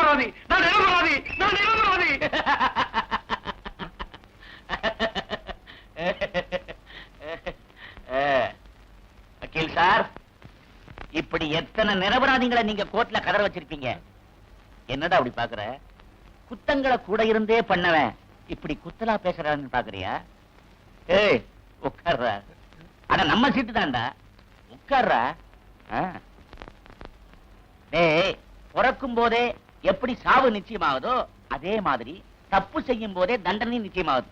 நிரபராதி, நான் நிரபராதி, நான் நிரபராதி. வக்கீல் சார், இப்படி எத்தனை நிரபராதிகளை நீங்க கோர்ட்ல கதற வச்சிருப்பீங்க? என்னடா அப்படி பாக்குற? குத்தங்களை கூட இருந்தே பண்ணவன் இப்படி குத்தலா பேசுறான்னு பாக்குறியா? ஏய் உட்கார்றா. ஆனா நம்ம சீட்டு தான்டா, உட்கார்றா. ஏய், பிறக்கும் போதே எப்படி சாவு நிச்சயமாகுதோ அதே மாதிரி தப்பு செய்யும் போதே தண்டனை நிச்சயமாகுது.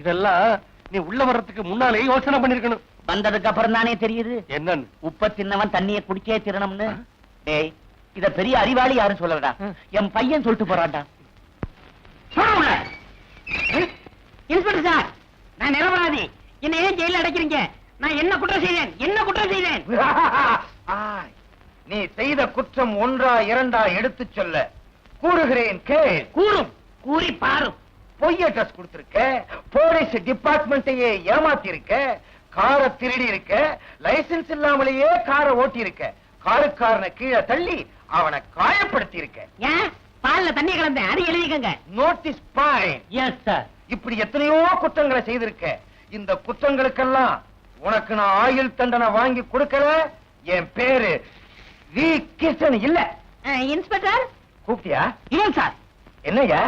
இதெல்லாம் நீ உள்ள வர்றதுக்கு முன்னாலே யோசனை பண்ணிருக்கணும். வந்ததுக்கு அப்புறம் தானே தெரியுது என்னன்னு. உப்ப தின்னவன் தண்ணிய குடிக்கே திறனம்னு. டேய், இத பெரிய அறிவாளி யாரும் சொல்லலடா, என் பையன் சொல்லிட்டு போறான்டா. இன்ஸ்பெக்டர் சார், நான் நிரபராதி. என்ன ஏன் ஜெயில அடைக்கிறீங்க? நான் என்ன குற்றம் செய்தேன்? என்ன குற்றம் செய்தேன்? நீ செய்த குற்றம் ஒன்றா இரண்டா எடுத்து சொல்ல கூறுகிறேன் கேள். கூறும், கூறி பாரும். பொய் அட்ரஸ் கொடுத்திருக்க, போலீஸ் டிபார்ட்மெண்ட்டையே ஏமாத்தி இருக்க, காரை திருடி இருக்க, லைசன்ஸ் இல்லாமலேயே காரை ஓட்டி இருக்க, காருக்காரனை கீழே தள்ளி அவனை காயப்படுத்தி இருக்க. ஏன் பால்ல தண்ணி கலந்தேன், அது எழுதிக்கங்க. Note this point. Yes sir. இப்படி எத்தனையோ குற்றங்களை செய்திருக்க. இந்த குற்றங்களுக்கெல்லாம் உனக்கு நான் ஆயுள் தண்டனை வாங்கி கொடுக்கல. என் பேரு வி கிருஷ்ணன் இல்ல. இன்ஸ்பெக்டர் கூப்பிட்டியா? இல்லைங்க சார். என்னையா?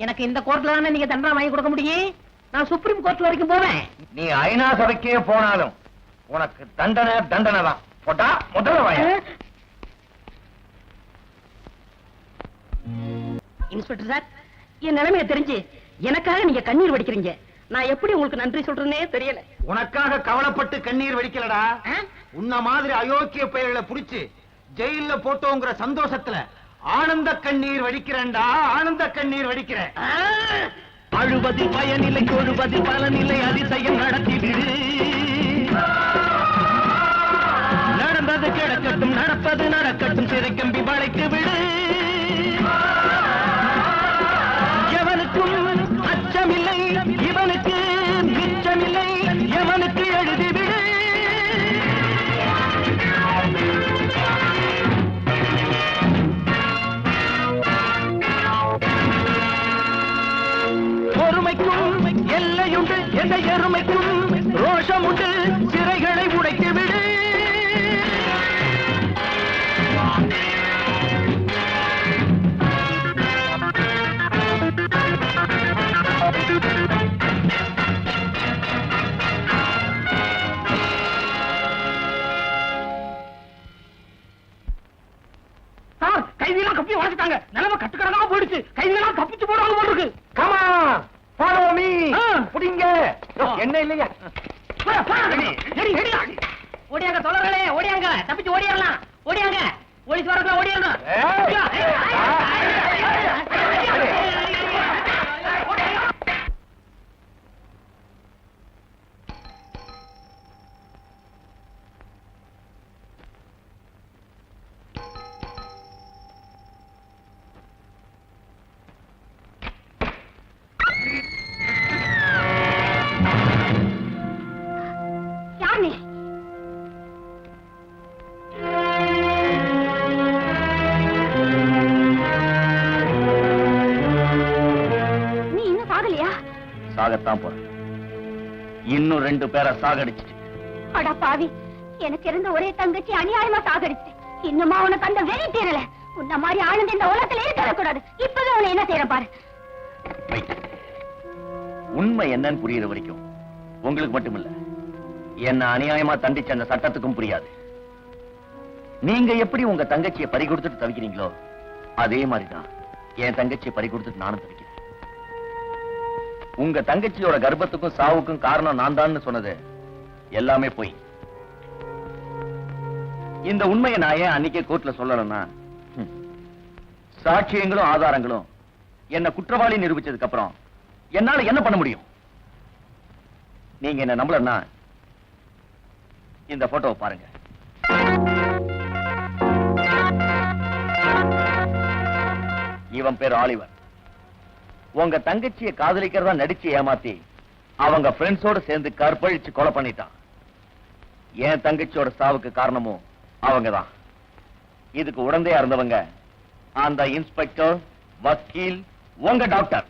எனக்கு இந்த கோர்ட்ல தானே நீங்க தண்டனை வாங்கி கொடுக்க முடியும். நான் சுப்ரீம் கோர்ட் வரைக்கும் போவேன். நீ ஐநா சபைக்கே போனாலும் உனக்கு தண்டனை தண்டனை தான். போட்டா முதல்ல வாயா. இன்ஸ்பெக்டர் சார், என் நிலைமையை தெரிஞ்சு எனக்காக நீங்க கண்ணீர் வடிக்கிறீங்க. நான் எப்படி உங்களுக்கு நன்றி சொல்றேனே தெரியல. உனக்காக கவலைப்பட்டு கண்ணீர் வடிக்கலடா. உன்ன மாதிரி அயோக்கிய பெயர்களை புடிச்சு ஜெயில போட்டோங்கிற சந்தோஷத்துல ஆனந்த கண்ணீர் வடிக்கிறேன்டா, ஆனந்த கண்ணீர் வடிக்கிறேன். அழுவது பயனில்லை, கொழுவது பலனில்லை, அதிசயம் நடத்திவிடு. நடந்தது கிடக்கட்டும், நடப்பது நடக்கட்டும், சிறைக்கம்பி வளைத்து விடு. எவனுக்கும் அச்சமில்லை, இவனுக்கு மிச்சமில்லை, எவனுக்கு எழுதிவிடு. பொறுமைக்கும் எல்லையுண்டு, எந்த எருமைக்கும் ரோஷம் உண்டு, சிறைகளை உடைத்து விடு. கைதியெல்லாம் கப்பி வாசிட்டாங்க. நிலைமை கட்டுக்கடங்கா போயிடுச்சு. கைதியெல்லாம் தப்பிச்சு போடுவாங்க போல இருக்கு. Come on, follow me. புடிங்க. என்ன இல்லையா? ஓடியாங்க தோழர்களே, ஓடியாங்க, தப்பிச்சு ஓடிடலாம். ஓடியாங்க, போலீஸ் வரலாம், ஓடிடலாம். சாகத்தான் போறேன். இன்னும் 2 பேரை சாகடிச்சிட்டு. அடா பாவி, எனக்கு இருந்த ஒரே தங்கச்சி அநியாயமா சாகடிச்சு. இன்னுமா உனக்கு அந்த வெறி தீரல? உன்ன மாதிரி ஆனந்த இந்த உலகத்துல இருக்கக்கூடாது. இப்பவே உன்னை என்ன செய்யற பாரு. உண்மை என்னன்னு புரியுற வரைக்கும் உங்களுக்கு மட்டுமில்ல, என்ன அநியாயமா தண்டிச்ச அந்த சட்டத்துக்கும் புரியாது. நீங்க எப்படி உங்க தங்கச்சியை பறி கொடுத்துட்டு தவிக்கிறீங்களோ அதே மாதிரிதான் என் தங்கச்சியை பறி கொடுத்துட்டு நானும் தவிக்கிறேன். உங்க தங்கச்சியோட கர்ப்பத்துக்கும் சாவுக்கும் காரணம் நான் தான் சொன்னது எல்லாமே போய். இந்த உண்மையை நான் ஏன் அன்னைக்கே கோர்ட்ல சொல்லலன்னா, சாட்சியங்களும் ஆதாரங்களும் என்ன குற்றவாளி நிரூபிச்சதுக்கு அப்புறம் என்னால என்ன பண்ண முடியும்? நீங்க என்ன நம்பலன்னா இந்த போட்டோவை பாருங்க. இவன் பேர் ஆலிவர். உங்க தங்கச்சியை காதலிக்கிறதா நடிச்சு ஏமாத்தி அவங்க ஃப்ரெண்ட்ஸோட சேர்ந்து கற்பழிச்சு கொலை பண்ணிட்டான். என் தங்கச்சியோட சாவுக்கு காரணமும் அவங்கதான். இதுக்கு உடந்தையா இருந்தவங்க அந்த இன்ஸ்பெக்டர், வக்கீல், உங்க டாக்டர்,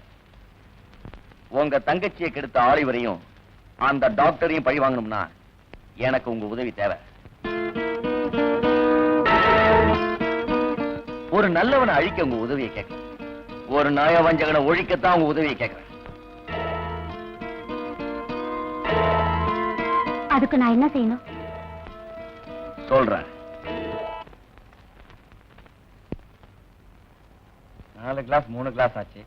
உங்க தங்கச்சியை கெடுத்த ஆளிவரையும் அந்த டாக்டரையும் பழி வாங்கணும்னா எனக்கு உங்க உதவி தேவை. ஒரு நல்லவனை அழிக்க உங்க உதவியை கேட்க, ஒரு நயவஞ்சகனை ஒழிக்கத்தான் உங்க உதவியை கேட்கிறேன். அதுக்கு நான் என்ன செய்யணும்? சொல்றேன். 4 கிளாஸ் 3 கிளாஸ் ஆச்சு,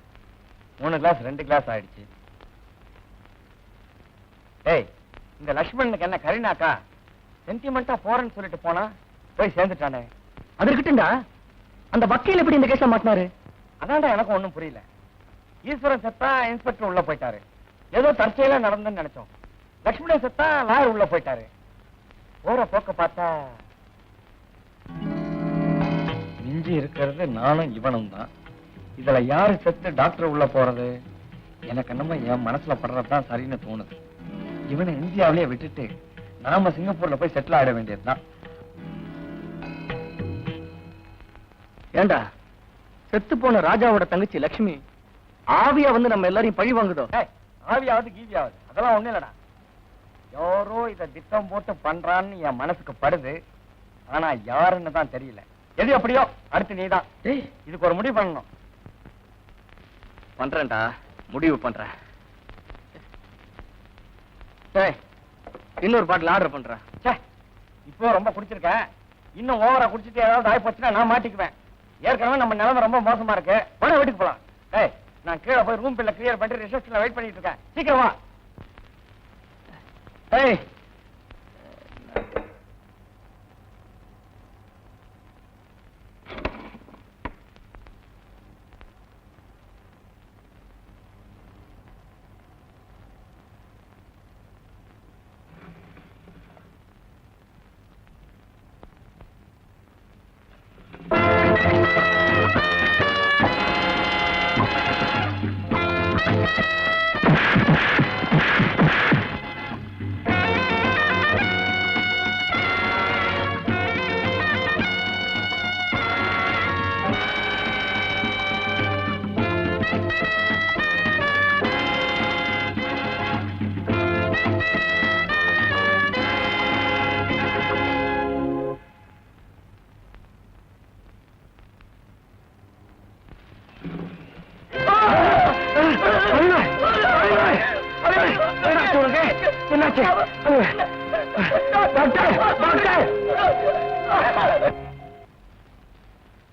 3 கிளாஸ் 2 கிளாஸ் ஆயிடுச்சு. ஏய், இந்த லட்சுமணனுக்கு என்ன கரினாக்கா சென்டிமெண்டா போறேன்னு சொல்லிட்டு போனா போய் சேர்ந்துட்டானே. அது இருக்கட்டும்டா, அந்த வக்கீல் எப்படி இந்த கேஸ்ல மாட்டினாரு? அதான்டா எனக்கும் ஒண்ணும் புரியல. ஈஸ்வரன் செத்தா இன்ஸ்பெக்டர் உள்ள போயிட்டாரு, ஏதோ தற்செயலா நடந்துன்னு நினைச்சோம். லட்சுமணன் செத்தா லாயர் உள்ள போயிட்டாரு. போற போக்க பார்த்தா மிஞ்சி இருக்கிறது நானும் இவனும் தான். இதுல யாரு செத்து டாக்டர் உள்ள போறது? எனக்கு என்னமோ என் மனசுல படுறதுதான் சரின்னு தோணுது. இவனை இந்தியாவிலேயே விட்டுட்டு நாம சிங்கப்பூர்ல போய் செட்டில் ஆட வேண்டியதுதான். ஏண்டா, செத்து போன ராஜாவோட தங்கச்சி லட்சுமி ஆவியா வந்து நம்ம எல்லாரையும் பழி வாங்குதோ? ஆவியாவது கீவியாவது அதெல்லாம் ஒண்ணு இல்லடா. யாரோ இத திட்டம் போட்டு பண்றான்னு என் மனசுக்கு படுது. ஆனா யாருன்னு தான் தெரியல. எது எப்படியோ அடுத்து நீதான் இதுக்கு ஒரு முடிவு பண்ணணும். பண்றேன்டா, முடிவு பண்றேன். இன்னொரு பாட்டில் ஆர்டர் பண்றேன். இப்போ ரொம்ப குடிச்சிருக்கேன். இன்னும் ஓவரா குடிச்சிட்டு ஏதாவது ஆகி போச்சுன்னா நான் மாட்டிக்குவேன். ஏற்கனவே நம்ம நிலைமை ரொம்ப மோசமா இருக்கு. வர வீட்டுக்கு போலாம். நான் கீழே போய் ரூம் பில்ல கிளியர் பண்ணிட்டு ரிசப்ஷன்ல வெயிட் பண்ணிட்டு இருக்கேன். சீக்கிரம் வா.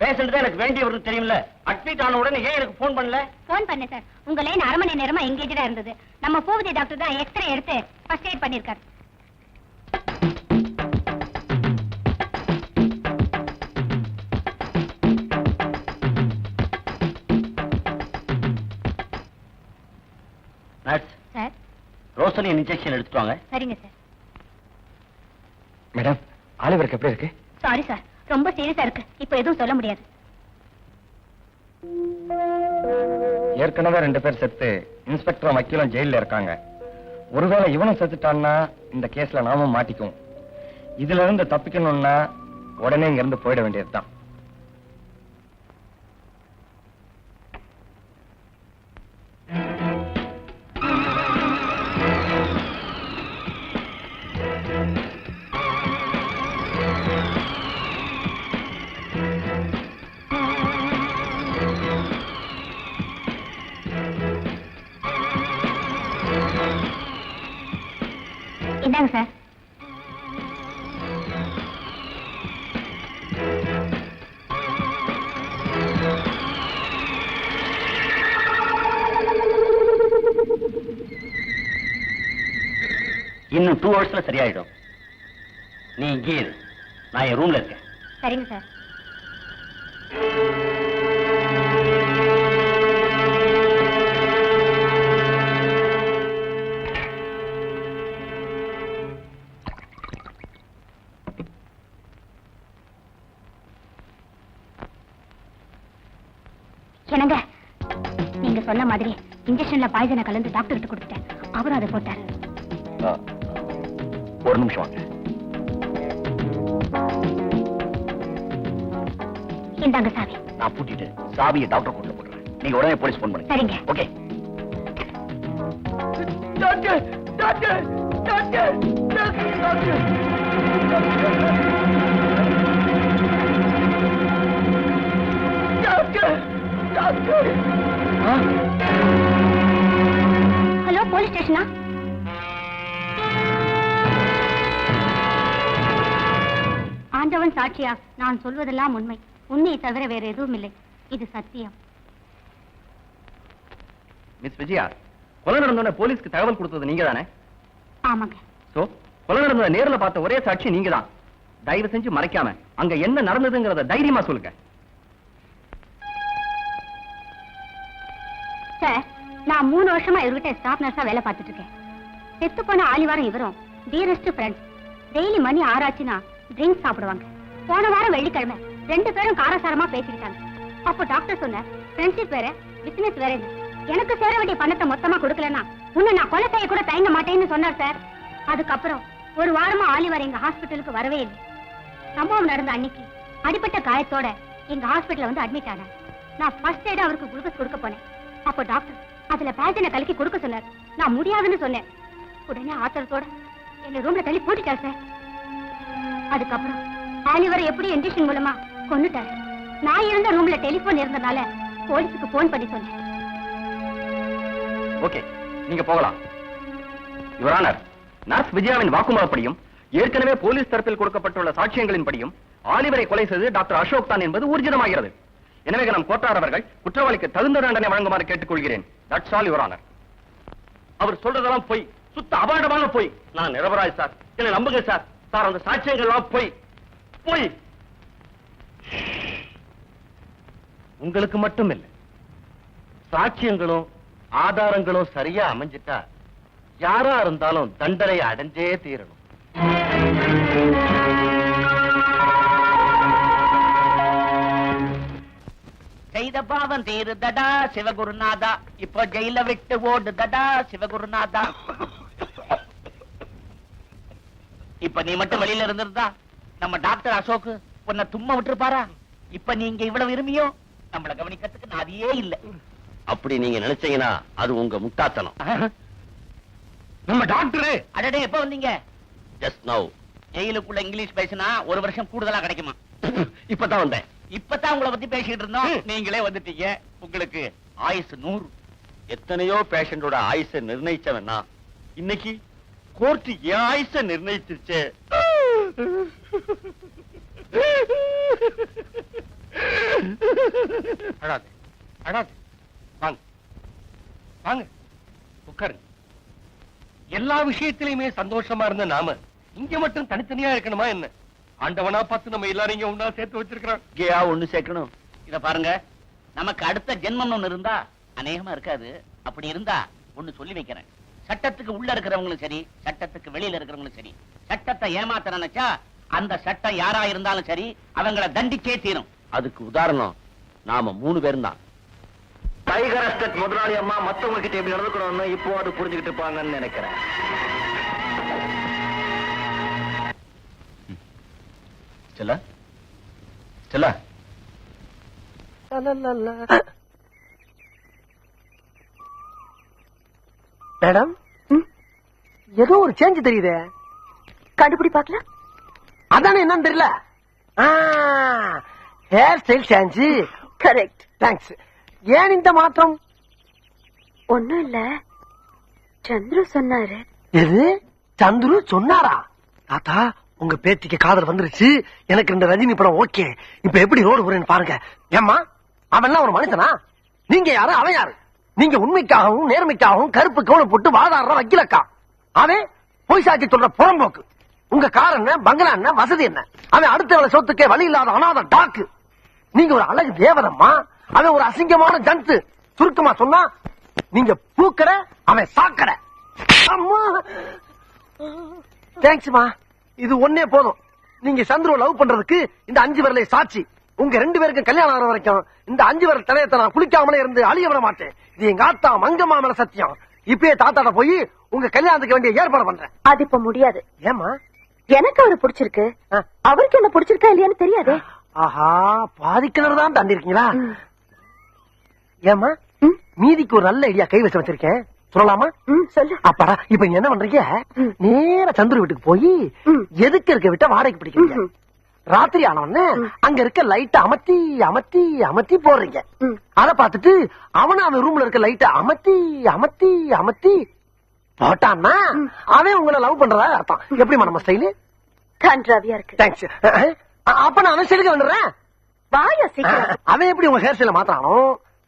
பேசுறது எனக்கு வேண்டியவரு தெரியும்ல. அட்மிட் ஆன உடனே ஏன் எனக்கு போன் பண்ணல? போன் பண்ண சார், உங்க லைன் 1/2 மணி நேரமா எங்கேஜா இருந்தது. நம்ம பூவதி டாக்டர் தான் எக்ஸ்ரே எடுத்து ஃபர்ஸ்ட் எய்ட் பண்ணிருக்காரு. Nurse, sir. ரோசலின் இன்ஜெக்ஷன் எடுத்துட்டு வாங்க. சரிங்க சார். மேடம், ஆலிவருக்கு எப்படி இருக்கு? சாரி சார், ரொம்ப சீரியஸா இருக்கு. இப்போ எதுவும் சொல்ல முடியாது. ஏற்கனவே 2 பேர் செத்து இன்ஸ்பெக்டர் வக்கீலும் ஜெயில இருக்காங்க. ஒருவேளை இவனும் செத்துட்டான்னா இந்த கேஸ்ல நாமும் மாட்டிக்குவோம். இதுல இருந்து தப்பிக்கணும்னா உடனே இங்க இருந்து போயிட வேண்டியதுதான். இந்தாங்க சார். இன்னும் 2 ஹவர்ஸ்ல சரியாயிடும். நீ இங்கே இரு, நான் என் ரூம்ல இருக்கேன். சரிங்க சார். என்னங்க, நீங்க சொன்ன மாதிரி இன்ஜெக்ஷன்ல பாய்சனை கலந்து டாக்டர் கிட்ட கொடுத்துட்டேன். அவரும் அதை போட்டாரு. ஒரு நிமிஷம் வாங்க. இந்தாங்க சாவி. நான் பூட்டிட்டு சாவியை டாக்டர் கொண்டு போடுறேன். நீங்க உடனே போலீஸ் போன் பண்ணுங்க. சரிங்க. Okay. Doctor doctor doctor doctor doctor doctor. Hello, police ஸ்டேஷனா? ஆண்டவன் சாட்சியா, நான் சொல்வதெல்லாம் உண்மை. உண்மையை தவிர வேற எதுவும் இல்லை. இது சத்தியம். மிஸ் விஜயா, கொலை நடந்தோட போலீஸ்க்கு தகவல் கொடுத்தது நீங்க தானே? ஆமாங்க. சோ கொலை நடந்தத நேர்ல பார்த்த ஒரே சாட்சி நீங்க தான். தயவு செஞ்சு மறைக்காம அங்க என்ன நடந்ததுங்கறத தைரியமா சொல்லுங்க. சார், நான் 3 வருஷமா இவர்கிட்ட ஸ்டாஃப் நர்ஸா வேலை பார்த்துட்டு இருக்கேன். செத்து போன ஆலிவாரம் இவரும் டியரஸ்ட் ஃப்ரெண்ட்ஸ். டெய்லி மணி 6 ஆச்சுன்னா ட்ரிங்க்ஸ் சாப்பிடுவாங்க. போன வாரம் வெள்ளிக்கிழமை 2 பேரும் காரசாரமா பேசிக்கிட்டாங்க. அப்போ டாக்டர் சொன்னார், ஃப்ரெண்ட்ஷிப் வேற பிசினஸ் வேற. எனக்கு சேர வேண்டிய பணத்தை மொத்தமா கொடுக்கலன்னா உன்னை நான் கொலை செய்ய கூட தயங்க மாட்டேன்னு சொன்னார் சார். அதுக்கப்புறம் ஒரு வாரமா ஆலிவார் எங்க ஹாஸ்பிட்டலுக்கு வரவே இல்லை. சம்பவம் நடந்த அன்னைக்கு அடிப்பட்ட காயத்தோட எங்க ஹாஸ்பிட்டல்ல வந்து அட்மிட் ஆனார். நான் ஃபர்ஸ்ட் எய்ட் அவருக்கு குளுக்கோஸ் கொடுக்க போனேன். அப்போ டாக்டர் அதுல பேஜனை கலக்கி கொடுக்க சொன்னார். நான் முடியாதுன்னு சொன்னேன். உடனே ஆத்திரத்தோட என்ன ரூம்ல தள்ளி போட்டுட்டார் சார். அதுக்கப்புறம் ஆலிவரை எப்படி இன்ஜெக்ஷன் மூலமா கொன்னுட்டாரு. நான் இருந்த ரூம்ல டெலிபோன் இருந்தனால போலீஸுக்கு போன் பண்ணி சொன்னேன். ஓகே, நீங்க போகலாம். யுவர் ஆனர், நர்ஸ் விஜயாவின் வாக்குமூலப்படியும் ஏற்கனவே போலீஸ் தரப்பில் கொடுக்கப்பட்டுள்ள சாட்சியங்களின்படியும் ஆலிவரை கொலை செய்து டாக்டர் அசோக் தான் என்பது ஊர்ஜிதமாகிறது. எனவே நம் கோட்டார் அவர்கள் குற்றவாளிக்கு தகுந்த தண்டனை வழங்குமாறு கேட்டுக்கொள்கிறேன். That's all your honour. அவர் சொல்றதெல்லாம் போய், சுத்த அபாண்டமான போய். நான் நிரபராதி சார், என்னை நம்புங்க சார். சார், அந்த சாட்சியங்கள்லாம் போய் போய் உங்களுக்கு மட்டும் இல்லை, சாட்சியங்களும் ஆதாரங்களும் சரியா அமைஞ்சிட்டா யாரா இருந்தாலும் தண்டனை அடைஞ்சே தீரணும். செய்த பாவம் தீருதடா சிவகுருநாதா, இப்போ ஜெயில விட்டு ஓடுதடா சிவகுருநாதா. இப்ப நீ மட்டும் வெளியில இருந்திருந்தா நம்ம டாக்டர் அசோக் உன்னை தும்மா விட்டுருப்பாரா? இப்ப நீங்க இவ்வளவு விரும்பியும் நம்மள கவனிக்கிறதுக்கு நாதியே இல்ல. அப்படி நீங்க நினைச்சீங்கன்னா அது உங்க முட்டாத்தனம். நம்ம டாக்டரு அடடே, எப்ப வந்தீங்க? Just now. ஜெயிலுக்குள்ள இங்கிலீஷ் பேசினா 1 வருஷம் கூடுதலா கிடைக்குமா? இப்பதான் வந்தேன். இப்பதான் உங்களை பத்தி பேசிட்டு இருந்தோம், நீங்களே வந்துட்டீங்க. உங்களுக்கு ஆயுசு 100. எத்தனையோ பேஷண்டோட ஆயுசை நிர்ணயிச்சவன்னா இன்னைக்கு கோர்ட் என் ஆயுசை நிர்ணயிச்சிருச்சு. அழாது அழாது. வாங்க வாங்க உட்காருங்க. எல்லா விஷயத்திலயுமே சந்தோஷமா இருந்த நாம இங்க மட்டும் தனித்தனியா இருக்கணுமா என்ன? ஆண்டவனா பார்த்து நம்ம எல்லாரும் இங்க ஒண்ணா சேர்த்து வச்சிருக்கிறோம். இங்கேயா ஒண்ணு சேர்க்கணும்? இத பாருங்க, நமக்கு அடுத்த ஜென்மம் ஒண்ணு இருந்தா அநேகமா இருக்காது. அப்படி இருந்தா ஒண்ணு சொல்லி வைக்கிறேன். சட்டத்துக்கு உள்ள இருக்கிறவங்களும் சரி, சட்டத்துக்கு வெளியில இருக்கிறவங்களும் சரி, சட்டத்தை ஏமாத்த நினைச்சா அந்த சட்டம் யாரா இருந்தாலும் சரி அவங்கள தண்டிச்சே தீரும். அதுக்கு உதாரணம் நாம 3 பேரும் தான். டைகர் எஸ்டேட் முதலாளி அம்மா மத்தவங்க கிட்ட எப்படி நடந்துக்கணும்னு இப்போ அது புரிஞ்சுக்கிட்டு இருப்பாங்கன்னு நினைக்கிறேன். செல்ல செல்ல மேடம், ஏதோ ஒரு சேஞ்ச் தெரியுது. கண்டுபிடி பார்க்கலாம். அதானே என்னன்னு தெரியல. Hair style change. Correct. Thanks. ஏன் இந்த மாற்றம்? ஒண்ணும் இல்ல, சந்துரு சொன்னாரு. எது? சந்துரு சொன்னாரா? தாத்தா, உங்க பேத்திக்கு காதல் வந்துருச்சு. எனக்கு இந்த ரஜினி படம் ஓகே. இப்ப எப்படி ரோடு போறேன்னு பாருங்க. ஏம்மா, அவன் ஒரு மனுஷனா? நீங்க யாரு, அவன் யாரு? நீங்க உண்மைக்காகவும் நேர்மைக்காகவும் கருப்பு கவுன போட்டு வாதாடுற வக்கீலக்கா. அவன் பொய் சாட்சி சொல்ற புறம்போக்கு. உங்க கார் என்ன, பங்களா என்ன, வசதி என்ன? அவன் அடுத்த வேலை சொத்துக்கே வழி இல்லாத அனாத டாக்கு. நீங்க ஒரு அழகு தேவதம்மா, அவன் ஒரு அசிங்கமான ஜந்து. சுருக்கமா சொன்னா நீங்க பூக்கற, அவன் சாக்கற. அம்மா, தேங்க்ஸ்மா. இது ஒன்னே போதும். நீங்க சந்துருவை லவ் பண்றதுக்கு இந்த 5 விரலை சாட்சி. உங்க 2 பேருக்கும் கல்யாணம் ஆகிற வரைக்கும் இந்த 5 விரல் தலையத்தை நான் குளிக்காமலே இருந்து அழிய விட மாட்டேன். இது எங்க ஆத்தா மங்கம்மா மேல சத்தியம். இப்பயே தாத்தாட்ட போய் உங்க கல்யாணத்துக்கு வேண்டிய ஏற்பாடு பண்றேன். அது இப்ப முடியாது. ஏமா? எனக்கு அவரு பிடிச்சிருக்கு, அவருக்கு என்ன பிடிச்சிருக்கா இல்லையான்னு தெரியாது. ஆஹா, பாதி கிணறு தான் தாண்டி இருக்கீங்களா? ஏமா மீதிக்கு ஒரு நல்ல ஐடியா கை வச்சிருக்கேன், சொல்லலாமா? சொல்லு. அப்பாடா, இப்ப நீ என்ன பண்றீங்க? நேர சந்துரு வீட்டுக்கு போய் எதுக்கு இருக்க விட்ட வாடகைக்கு பிடிக்கிறீங்க. ராத்திரி ஆனவொன்னு அங்க இருக்க லைட்ட அமர்த்தி அமர்த்தி அமர்த்தி போடுறீங்க. அத பாத்துட்டு அவன் ரூம்ல இருக்க லைட்ட அமர்த்தி அமர்த்தி அமர்த்தி போட்டான்னா அவன் உங்களை லவ் பண்றதா அர்த்தம். எப்படிமா நம்ம ஸ்டைலு? கன்றாவியா இருக்கு. தேங்க்ஸ். அப்ப நான் அவன் ஸ்டைலுக்கு வந்துடுறேன். வாயா சீக்கிரம். அவன் எப்படி உங்க ஹேர் ஸ்டைல மாத்தானோ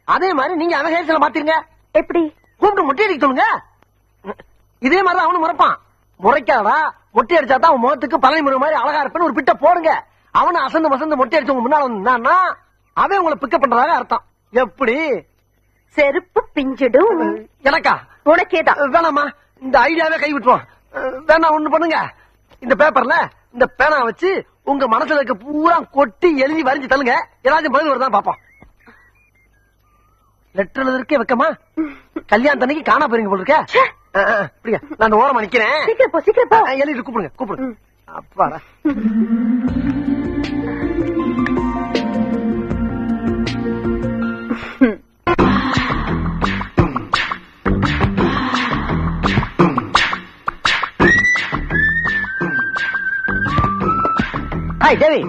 அதே மாதிரி நீங்க அவன் ஹேர் ஸ்டைல மாத்திருங்க. எப்படி? கூப்பிட்டு மொட்டை அடிக்க சொல்லுங்க. இதே மாதிரி அவனு முறைப்பான். முறைக்காதா, மொட்டை அடிச்சா தான் அவன் முகத்துக்கு பழனி முறை மாதிரி அழகா இருப்பேன்னு ஒரு பிட்ட போடுங்க. அவனை அசந்து மசந்து மொட்டை அடிச்சவங்க முன்னால வந்தான்னா அவன் உங்களை பிக்கப் பண்றதாக அர்த்தம். எப்படி? செருப்பு பிஞ்சிடும். எனக்கா? உனக்கேதான். வேணாமா, இந்த ஐடியாவே கை விட்டுருவோம். வேணா ஒண்ணு பண்ணுங்க, இந்த பேப்பர்ல இந்த பேனா வச்சு உங்க மனசுல இருக்க பூரா கொட்டி எழுதி வரைஞ்சு தள்ளுங்க. ஏதாச்சும் பதில் வருதான் பாப்போம். லெட்டர் எழுதுறதுக்கே வைக்கமா? கல்யாணத்தன்னைக்கு காணா போறீங்க போல இருக்க. நான் அந்த ஓரமா நிக்கிறேன். சீக்கிரம் போ, சீக்கிரம் போ. எழுதி கூப்பிடுங்க, கூப்பிடுங்க. அப்பாடா. Hi, Devi.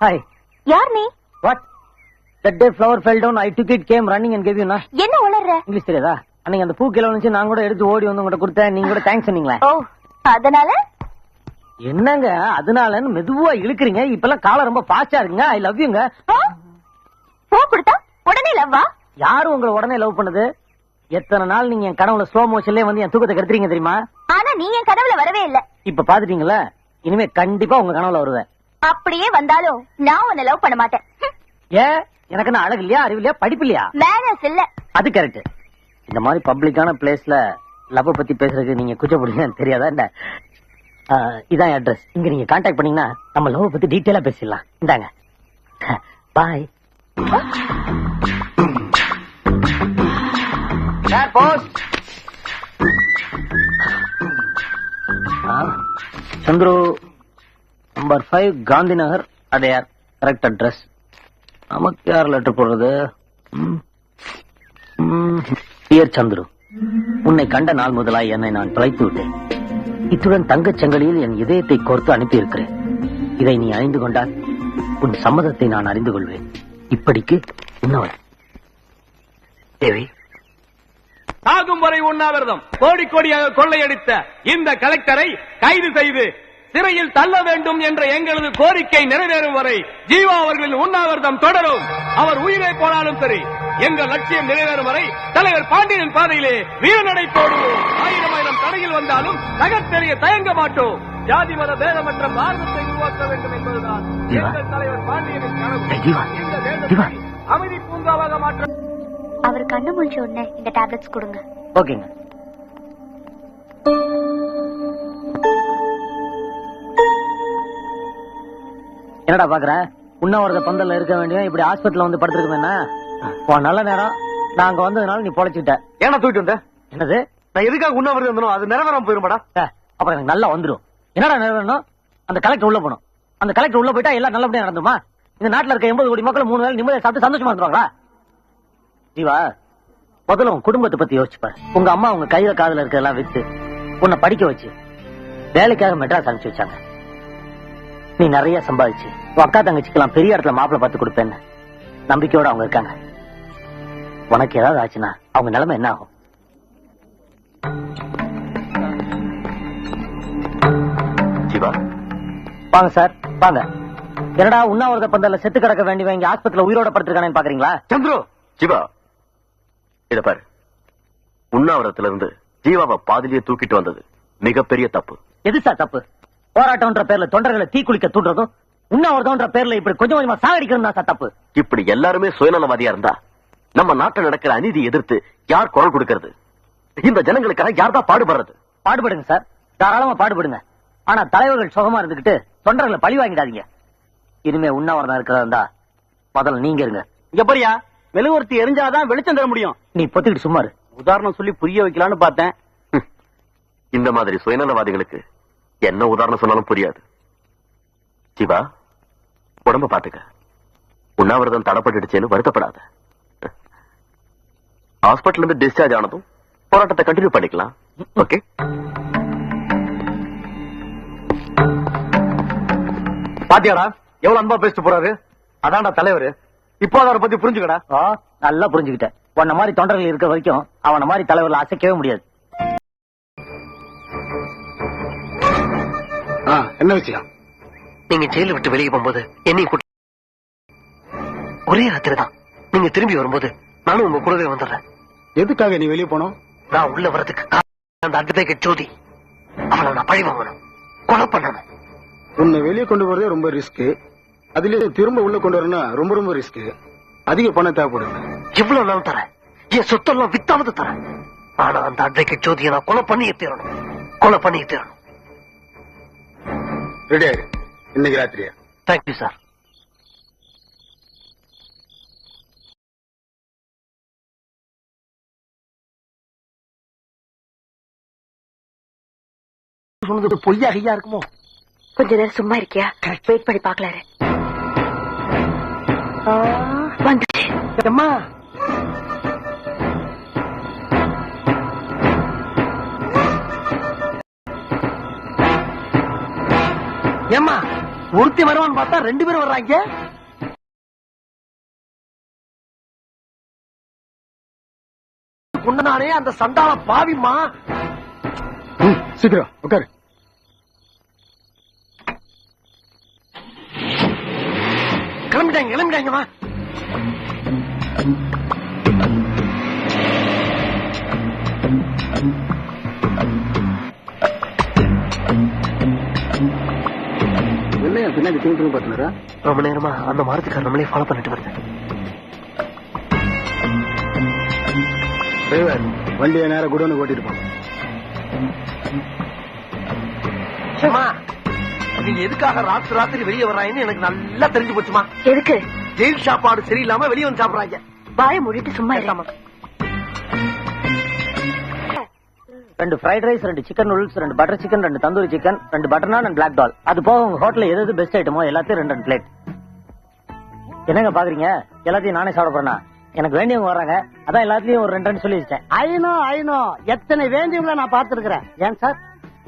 Hi. யார் நீ? What? That day flower fell down, I took it, came running and gave you, na? என்ன உளர்ற? இங்கிலீஷ் தெரியாதா? அன்னைக்கு அந்த பூ கீழே வந்துச்சு, நான் கூட எடுத்து ஓடி வந்து உங்கள்கிட்ட கொடுத்தேன், நீங்க கூட தேங்க்ஸ் சொன்னீங்களே. ஓ, அதனால? என்னங்க அதனாலன்னு மெதுவா இழுக்கிறீங்க. இப்பெல்லாம் காலம் ரொம்ப ஃபாஸ்டா இருக்குங்க. ஐ லவ் யூங்க. பூ கொடுத்தா உடனே லவ்வா? யாரும் உங்களை உடனே லவ் பண்ணுது? எத்தனை நாள் நீங்க என் கனவுல ஸ்லோ மோஷன்லயே வந்து என் தூக்கத்தை கெடுத்துறீங்க தெரியுமா? ஆனா நீ என் கனவுல வரவே இல்ல. இப்ப பாத்துட்டீங்களா? இனிமே கண்டிப்பா உங்க கனவுல வருவேன். அப்படியே வந்தாலும் நான் உன்னை லவ் பண்ண மாட்டேன். ஏன்? எனக்கு என்ன அழகு இல்லையா, அறிவு இல்லையா, படிப்பு இல்லையா? மேனர்ஸ் இல்ல. அது கரெக்ட். இந்த மாதிரி பப்ளிக்கான பிளேஸ்ல லவ் பத்தி பேசுறதுக்கு நீங்க கூச்சப்படுவீங்கன்னு தெரியாதா? இந்த இதான் அட்ரஸ். இங்க நீங்க கான்டாக்ட் பண்ணீங்கன்னா நம்ம லவ் பத்தி டீடைலா பேசிடலாம். இந்தாங்க. Bye. Chandru, number 5 Gandhi Nagar, Adyar. Correct address. நமக்கு யார் லெட்டர் போடுறது? டியர் சந்துரு, உன்னை கண்ட நாள் முதலாய் என்னை நான் தொலைத்து விட்டேன். இத்துடன் தங்கச் சங்கிலியில் என் இதயத்தை கோர்த்து அனுப்பியிருக்கிறேன். இதை நீ அறிந்து கொண்டால் உன் சம்மதத்தை நான் அறிந்து கொள்வேன். இப்படிக்கு உன்னவன். தேவி. சாகும் வரை உண்ணாவிரதம் கோடி கோடியாக கொள்ளையடித்த இந்த கலெக்டரை கைது செய்து சிறையில் தள்ள வேண்டும் என்ற எங்களது கோரிக்கை நிறைவேறும் வரை ஜீவா அவர்களின் உண்ணாவிரதம் தொடரும். அவர் உயிரை போனாலும் சரி, எங்கள் லட்சியம் நிறைவேறும் வரை தலைவர் பாண்டியன் பாதையிலே வீரநடை போடுவோம். ஆயிரம் ஆயிரம் தடையில் வந்தாலும் நகர்த்தெறிய தயங்க மாட்டோம். ஜாதி மத பேதமற்ற பாரதத்தை உருவாக்க வேண்டும் என்பதுதான் எங்கள் தலைவர் பாண்டியனின் கனவு. இந்த தேசத்தை அமைதி பூங்காவாக மாற்ற அவர் கண்ணு முழிச்ச உடனே இந்த டேப்லெட்ஸ் கொடுங்க. ஓகேங்க. என்னடா பாக்குற? உண்ணாவிரத பந்தல்ல இருக்க வேண்டிய இப்படி ஹாஸ்பிட்டல் வந்து படுத்திருக்கேன்னா உன் நல்ல நேரம். நான் அங்க வந்ததுனால நீ பொழைச்சுட்ட. ஏன்னா தூக்கிட்டு வந்த? என்னது? நான் எதுக்காக உண்ணாவிரதம் இருந்தனோ அது நிறைவேறாம போயிருமாடா. அப்புறம் எனக்கு நல்லா வந்துடும். என்னடா நிறைவேறணும்? அந்த கலெக்டர் உள்ள போகணும். அந்த கலெக்டர் உள்ள போயிட்டா எல்லாம் நல்லபடியா நடந்துமா? இந்த நாட்டுல இருக்க 80 கோடி மக்கள் 3 வேளை நிம்மதியா சாப்பிட்டு சந்தோஷமா இருந்துருவாங்களா? ஜீவா, முதல்ல உன் குடும்பத்தை பத்தி யோசிச்சுப்பாரு. உங்க அம்மா உங்க கையில காதுல இருக்கிறதெல்லாம் வித்து உன்னை படிக்க வச்சு வேலைக்காக மெட்ராஸ் அனுப்பிச்சு வச்சாங்க. நீ நிறைய சம்பாதிச்சு உன் அக்கா தங்கச்சிக்கெல்லாம் பெரிய இடத்துல மாப்பிள்ளை பார்த்து கொடுப்பேன்னு நம்பிக்கையோட அவங்க இருக்காங்க. உனக்கு ஏதாவது ஆச்சுன்னா அவங்க நிலைமை என்ன ஆகும்? ஜீவா, வாங்க சார், வாங்க. என்னடா உண்ணாவிரத பந்தல்ல செத்து கிடக்க வேண்டியவங்க இங்க ஆஸ்பத்திரியில உயிரோட படுத்திருக்கானு பாக்குறீங்களா? சந்துரு, ஜீவா இத பாரு. உண்ணாவிரத்துல இருந்து ஜீவாவை பாதிலேயே தூக்கிட்டு வந்தது மிகப்பெரிய தப்பு. எது சார் தப்பு? போராட்டம்ன்ற பேர்ல தொண்டர்களை தீக்குளிக்க தூண்டுறதும் உண்ணாவிரதம்ன்ற பேர்ல இப்படி கொஞ்சம் கொஞ்சமா சாகடிக்கிறது தான் சார் தப்பு. இப்படி எல்லாருமே சுயநலவாதியா இருந்தா நம்ம நாட்டில் நடக்கிற அநீதி எதிர்த்து யார் குரல் கொடுக்கிறது? இந்த ஜனங்களுக்காக யார் தான் பாடுபடுறது? பாடுபடுங்க சார், தாராளமா பாடுபடுங்க. ஆனா தலைவர்கள் சுகமா இருந்துகிட்டு தொண்டர்களை பழி வாங்கிடாதீங்க. இனிமே உண்ணாவிரதம் இருக்கிறதா இருந்தா முதல்ல நீங்க இருங்க. இங்க பாரியா, மெழுகுவர்த்தி எரிஞ்சாதான் வெளிச்சம் தர முடியும். நீ பொத்திக்கிட்டு சும்மா இரு. உதாரணம் சொல்லி புரிய வைக்கலான்னு பார்த்தேன். இந்த மாதிரி சுயநலவாதிகளுக்கு என்ன உதாரணம் சொன்னாலும் புரியாது. சிவா, உடம்ப பாத்துக்க. உண்ணாவிரதம் தடப்பட்டுடுச்சேன்னு வருத்தப்படாத. ஹாஸ்பிட்டல் இருந்து டிஸ்சார்ஜ் ஆனதும் போராட்டத்தை கண்டினியூ பண்ணிக்கலாம். ஓகே? பாத்தியாடா எவ்வளவு அன்பா பேசிட்டு போறாரு. அதான்டா தலைவர். இப்போ அவரை பத்தி புரிஞ்சுக்கடா. நல்லா புரிஞ்சுக்கிட்டேன். உன்ன மாதிரி தொண்டர்கள் இருக்க வரைக்கும் அவன மாதிரி தலைவர்ல அசைக்கவே முடியாது. என்ன விஷயம்? நீங்க ஜெயில விட்டு வெளியே போகும்போது என்னையும் ஒரே ராத்திரி தான். நீங்க திரும்பி வரும்போது நானும் உங்க கூடவே வந்துடுறேன். எதுக்காக நீ வெளியே போனோம்? நான் உள்ள வரதுக்கு அந்த அட்வொகேட் ஜோதி அவளை நான் பழி வாங்கணும், கொலை பண்ணணும். உன்னை வெளியே கொண்டு போறதே ரொம்ப ரிஸ்க். அதுலயே திரும்ப உள்ள கொண்டு வரணும்னா ரொம்ப ரொம்ப ரிஸ்க். அதிக பணம் தேவைப்படுது. எவ்வளவு நாள் தரேன், என் சொத்தெல்லாம் வித்தாவது தரேன். ஆனா அந்த அட்வொகேட் ஜோதியை நான் கொலை பண்ணியே தீரணும், கொலை பண்ணியே தீரணும். ரெடி ஆயிரு. இன்னைக்கு ராத்திரியா? Thank you sir. சொன்னது பொய்யா ஐயா இருக்குமோ? கொஞ்ச நேரம் சும்மா இருக்கியா? வெயிட் பண்ணி பாக்கலாரு. வந்துச்சு. அம்மா ஏம்மா, ஒருத்தி வருவான்னு பார்த்தா 2 பேரும் வர்றாங்க. குண்டனானே அந்த சண்டாள பாவிமா. சீக்கிரம் உட்காரு. கிளம்பிட்டாங்கம்மா. என்ன பின்னாடி தூண்டு பாத்துனாரா? ரொம்ப நேரமா அந்த மாருதிக்கார நம்மளே ஃபாலோ பண்ணிட்டு வருது. வண்டியை நேரம் குடோன்னு ஓட்டிட்டு போங்க. நீங்க எதுக்காக ராத்திரி வெளியே வர்றாங்கன்னு எனக்கு நல்லா தெரிஞ்சு போச்சுமா. எதுக்கு? ஜெயில் சாப்பாடு சரியில்லாம வெளியே வந்து சாப்பிடுறாங்க. வாய மூடிட்டு சும்மா இல்லாம. 2 fried rice, 2 chicken noodles, 2 butter chicken, 2 tandoori chicken, 2 butter நான், 2 பிளாக் டால். அது போக உங்க ஹோட்டல்ல எது பெஸ்ட் ஐட்டமோ எல்லாத்தையும் 2 பிளேட். என்னங்க பாக்குறீங்க? எல்லாத்தையும் நானே சாப்பிட போறேனா? எனக்கு வேண்டியவங்க வர்றாங்க, அதான் எல்லாத்தையும் ஒரு 2 சொல்லி வச்சேன். ஐனோ எத்தனை வேண்டியவங்கள நான் பாத்துருக்கிறேன். ஏன் சார்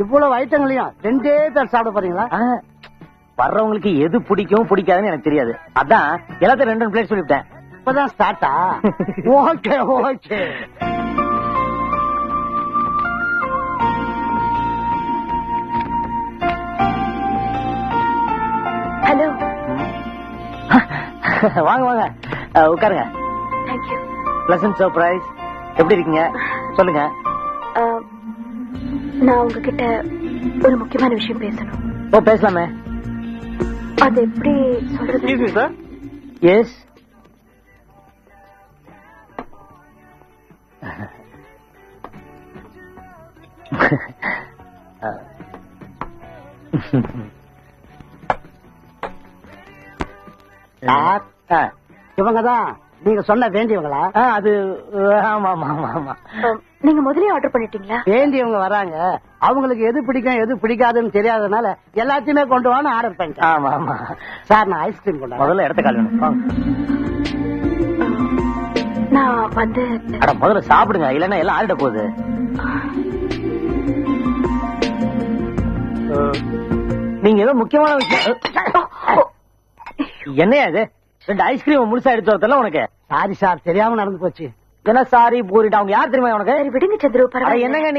இவ்வளவு ஐட்டங்களையும் 2 பேர் சாப்பிட போறீங்களா? வர்றவங்களுக்கு எது பிடிக்கும் பிடிக்காதுன்னு எனக்கு தெரியாது, அதான் எல்லாத்தையும் 2 பிளேட் சொல்லிவிட்டேன். இப்பதான் ஸ்டார்ட்டா? Okay okay. ஹலோ. வாங்க வாங்க உட்காருங்க. தேங்க்யூ. Pleasant surprise. எப்படி இருக்கீங்க சொல்லுங்க. நான் உங்ககிட்ட ஒரு முக்கியமான விஷயம் பேசணும். ஓ பேசலாமே. அது எப்படி சொல்றது? சார். எஸ். இவங்கதான் நீங்க சொன்ன வேண்டியவங்களா? அது ஆமா ஆமா ஆமா ஆமா. நீங்க முதலே ஆர்டர் பண்ணிட்டீங்களா? வேண்டியவங்க வராங்க, அவங்களுக்கு எது பிடிக்கும் எது பிடிக்காதுன்னு தெரியாதனால எல்லாத்தையுமே கொண்டு வான்னு ஆர்டர் பண்ணிட்டேன். ஆமா ஆமா சார் நான் ஐஸ்கிரீம் கொண்டு முதல்ல இடத்த கால் வேணும். நான் வந்து அட முதல்ல சாப்பிடுங்க, இல்லன்னா எல்லாம் ஆறிட போகுது. நீங்க ஏதோ முக்கியமான விஷயம். என்னையா இது? 2 ஐஸ்கிரீம் முழுசா எடுத்து வரல உனக்கு? சாரி சார், தெரியாம நடந்து போச்சு. என்ன சாரி பூரிட்டா? அவங்க யார் தெரியுமா உனக்கு? சரி விடுங்க சந்திரு, பரவாயில்லை. என்னங்க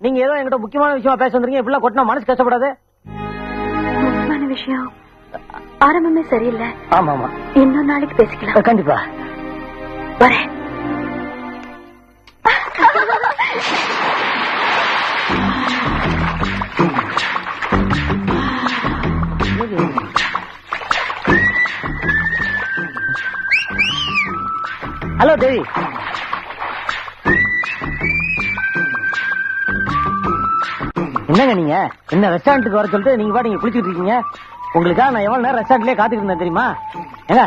நீங்க ஏதோ என்கிட்ட முக்கியமான விஷயமா பேச வந்துருக்கீங்க, இப்படிலாம் கொட்டினா மனசு கஷ்டப்படாது? முக்கியமான விஷயம் ஆரம்பமே சரியில்லை. ஆமா ஆமா, இன்னொரு நாளைக்கு பேசிக்கலாம். கண்டிப்பா வரேன். ஹலோ தேவி. என்னங்க நீங்க என்ன ரெஸ்டாரண்ட்டுக்கு வர சொல்லிட்டு நீங்க பாட்டு குளிச்சுட்டு இருக்கீங்க? உங்களுக்காக நான் எவ்வளவு நேரம் ரெஸ்டாரண்ட்லயே காத்துட்டு இருந்தேன் தெரியுமா? ஏங்க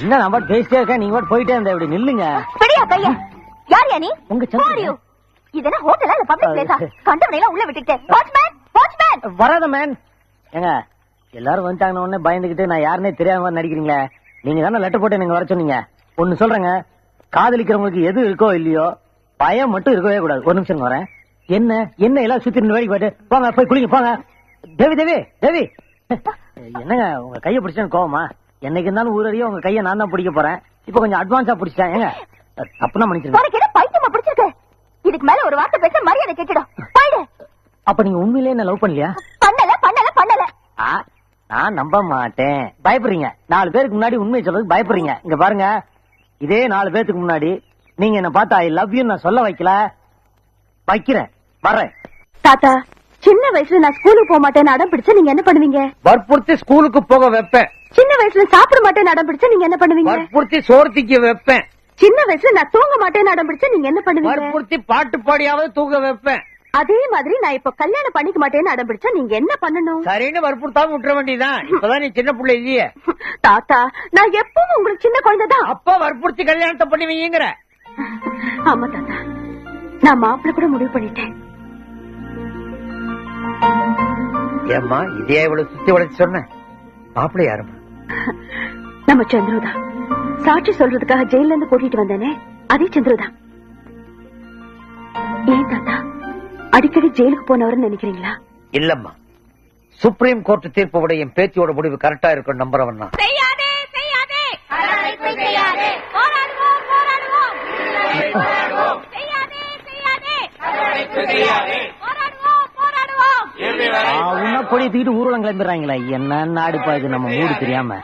என்ன நான் பாட்டு பேசிட்டே இருக்கேன், நீங்க பாட்டு போயிட்டே இருந்த. இப்படி நில்லுங்க. பெரியா கையா யார் யா நீ? உங்க சந்திரு. இது என்ன ஹோட்டலா இல்ல பப்ளிக் பிளேஸா? கண்டவனையெல்லாம் உள்ள விட்டுட்டேன். வாட்ச்மேன் வாட்ச்மேன் வராத மேன். ஏங்க எல்லாரும் வந்துட்டாங்கன்னு உடனே பயந்துகிட்டு நான் யாருன்னே தெரியாத மாதிரி நடிக்கிறீங்களே. நீங்க தானே லெட்டர் போட்டு நீங்க வர சொன்னீங்க. ஒன்னு சொல்றேங்க, காதலிக்கிறவங்களுக்கு எது இருக்கோ இல்லையோ பயம் மட்டும் இருக்கவே கூடாது. ஒரு நிமிஷம் வரேன். என்ன என்ன எல்லாம் சுத்தி ரெண்டு வேலைக்கு போயிட்டு போங்க, போய் குளிங்க போங்க. தேவி தேவி தேவி என்னங்க உங்க கையை பிடிச்சேன்னு கோவமா? என்னைக்கு இருந்தாலும் ஊரறிய உங்க கையை நான் தான் பிடிக்க போறேன். இப்ப கொஞ்சம் அட்வான்ஸா பிடிச்சிட்டேன். ஏங்க தப்புனா மன்னிச்சிருங்க. பைத்தியமா பிடிச்சிருக்கு. இதுக்கு மேல ஒரு வார்த்தை பேச மரியாதை கேட்டுடும். அப்ப நீங்க உண்மையிலேயே என்ன லவ் பண்ணலையா? பண்ணல. நான் நம்ப மாட்டேன். பயப்படுறீங்க. 4 பேருக்கு முன்னாடி உண்மையை சொல்றதுக்கு பயப்படுறீங்க. இங்க பாருங்க, இதே 4 பேருக்கு முன்னாடி நீங்க என்ன பார்த்தா ஐ லவ் யூ நான் சொல்ல வைக்கிறேன். வரேன். தாத்தா, சின்ன வயசுல நான் ஸ்கூலுக்கு போக மாட்டேன்னு அடம் பிடிச்சா நீங்க என்ன பண்ணுவீங்க? வற்புறுத்தி ஸ்கூலுக்கு போக வைப்பேன். சின்ன வயசுல சாப்பிட மாட்டேன்னு அடம் பிடிச்சா நீங்க என்ன பண்ணுவீங்க? வற்புறுத்தி சோர்த்திக்க வைப்பேன். சின்ன வயசுல நான் தூங்க மாட்டேன்னு அடம் பிடிச்சா நீங்க என்ன பண்ணுவீங்க? வற்புறுத்தி பாட்டு பாடியாவது தூங்க வைப்பேன். அதே மாதிரி நான் இப்ப கல்யாணம் பண்ணிக்க மாட்டேன்னு அடம் பிடிச்சா நீங்க என்ன பண்ணணும்? சரின்னு வற்புறுத்தாம விட்டுற வேண்டியதான். இப்பதான் நீ சின்ன பிள்ளை இல்லையே. தாத்தா, நான் எப்பவும் உங்களுக்கு சின்ன குழந்தைதான். அப்பா வற்புறுத்தி கல்யாணத்தை பண்ணுவீங்கிற? ஆமா தாத்தா, நான் மாப்பிள்ள கூட முடிவு பண்ணிட்டேன். ஏம்மா இதே இவ்வளவு சுத்தி வளைச்சு சொன்ன? மாப்பிள்ளை யாருமா? நம்ம சந்திரதான். சாட்சி சொல்றதுக்காக ஜெயில இருந்து கூட்டிட்டு வந்தேனே, அதே சந்திரதான். ஏன் தாத்தா அடிக்கடி ஜெயிலுக்கு போனவர்னு நினைக்கிறீங்களா? இல்லம்மா, சுப்ரீம் கோர்ட் தீர்ப்பு விட என் பேத்தியோட முடிவு கரெக்டா இருக்கும் நம்புறவன் தான். பொழித்துக்கிட்டு ஊர்வலம் கிளம்பிடுறாங்களா? என்ன நாடுப்பா இது, நம்ம மூடு தெரியாம.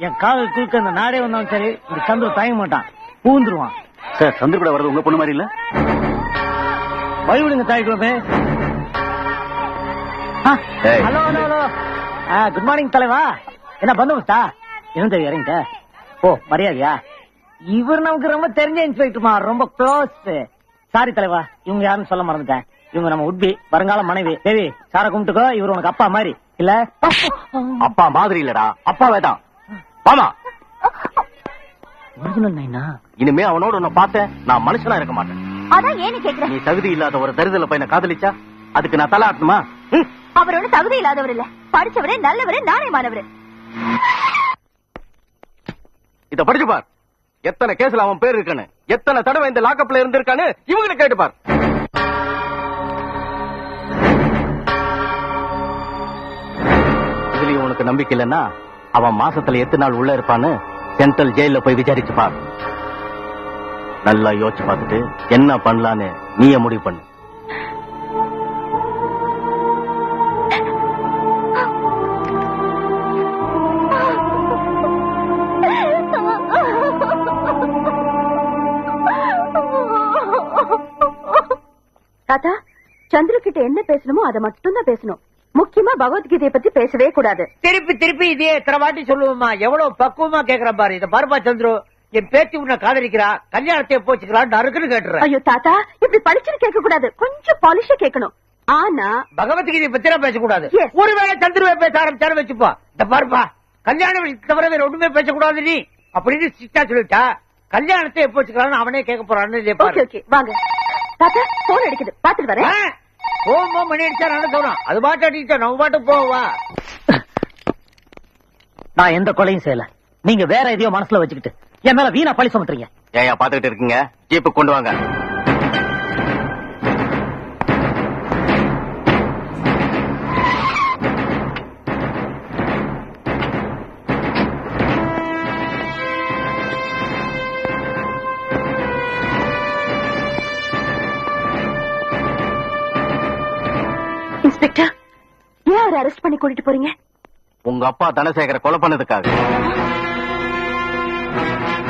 என் காதல் குறுக்க இந்த நாடே வந்தாலும் சரி, இந்த சந்திர தயங்க மாட்டான், பூந்துருவான். சார், சந்திர கூட வர்றது உங்க பொண்ணு மாதிரி இல்ல? வழிவிடுங்க தாய்க்குள்ளே. Hello hello hello, good morning தலைவா. என்ன பந்தோபஸ்தா? என்ன தெரியும் இறங்கிட்ட? ஓ மரியாதையா? இவர் நமக்கு ரொம்ப தெரிஞ்ச இன்ஸ்பெக்டர்மா, ரொம்ப க்ளோஸ். சாரி தலைவா, இவங்க யாருன்னு சொல்ல மறந்துட்டேன். இவங்க நம்ம உட்பி வருங்கால மனைவி. தேவி, சார கும்பிட்டுக்கோ. இவர் உனக்கு அப்பா மாதிரி இல்ல? அப்பா மாதிரி இல்லடா, அப்பாவே தான். வாமா. இனிமே அவனோட உன்னை பார்த்தேன் நான் மனுஷனா இருக்க மாட்டேன். அதான் ஏன்னு கேக்குறேன். நீ தகுதி இல்லாத ஒரு தரிதல பையனை காதலிச்சா அதுக்கு நான் தலை ஆட்டணுமா? அவர் ஒண்ணு தகுதி இல்லாதவர் இல்ல, படிச்சவரே, நல்லவரே, நாணயமானவரு. இத படிச்சு பார். எத்தனை கேஸ்ல அவன் பேர் இருக்கானு, எத்தனை தடவை இந்த லாக்கப்ல இருந்திருக்கானு இவங்களை கேட்டு பார். இதுலயும் உனக்கு நம்பிக்கை இல்லைன்னா அவன் மாசத்துல எத்தனை நாள் உள்ள இருப்பான்னு சென்ட்ரல் ஜெயில போய் விசாரிச்சு பார். நல்லா யோசிச்சு பார்த்துட்டு என்ன பண்ணலான்னு நீயே முடிவு பண்ணு. தாத்தா, சந்திர கிட்ட என்ன பேசணுமோ அதை மட்டும் தான் பேசணும். முக்கியமா பகவத்கீதையை பத்தி பேசவே கூடாது. திருப்பி திருப்பி இதே எத்தனை வாட்டி சொல்லுவோமா? எவ்வளவு பக்குவமா கேக்குற பாரு. இத பாருப்பா சந்திரு, என் பேத்தி உன்னை காதலிக்கிறா, கல்யாணத்தை போச்சுக்கிறான்னு அறுக்குன்னு கேட்டுறேன். ஐயோ தாத்தா, இப்படி படிச்சுன்னு கேட்க கூடாது, கொஞ்சம் பாலிஷா கேட்கணும். ஆனா பகவத்கீதை பத்தி எல்லாம் பேசக்கூடாது. Yes. ஒருவேளை சந்திருவை பேச ஆரம்பிச்சாரு வச்சுப்பா. இந்த பாருப்பா, கல்யாணம் தவிர வேற ஒண்ணுமே பேசக்கூடாது நீ அப்படின்னு சிட்டா சொல்லிட்டா. கல்யாணத்தை எப்போ வச்சுக்கலாம்னு அவனே கேட்க போறான்னு. ஓகே ஓகே வாங்க தாத்தா, போன் அடிக்குது, பாத்துட்டு வரேன். போமா மணி அடிச்சா நான் தோணும். அது பாட்டு அடிச்சா நம்ம பாட்டு போவா. நான் எந்த கொலையும் செய்யல. நீங்க வேற எதையோ மனசுல வச்சுக்கிட்டு என் மேல வீணா பழி சுமத்துறீங்க. ஏயா பாத்துக்கிட்டு இருக்கீங்க? ஜீப்பு கொண்டு வாங்க. இன்ஸ்பெக்டர், ஏன் அவரை அரெஸ்ட் பண்ணி கூட்டிட்டு போறீங்க? உங்க அப்பா தனசேகர கொலை பண்ணதுக்காக.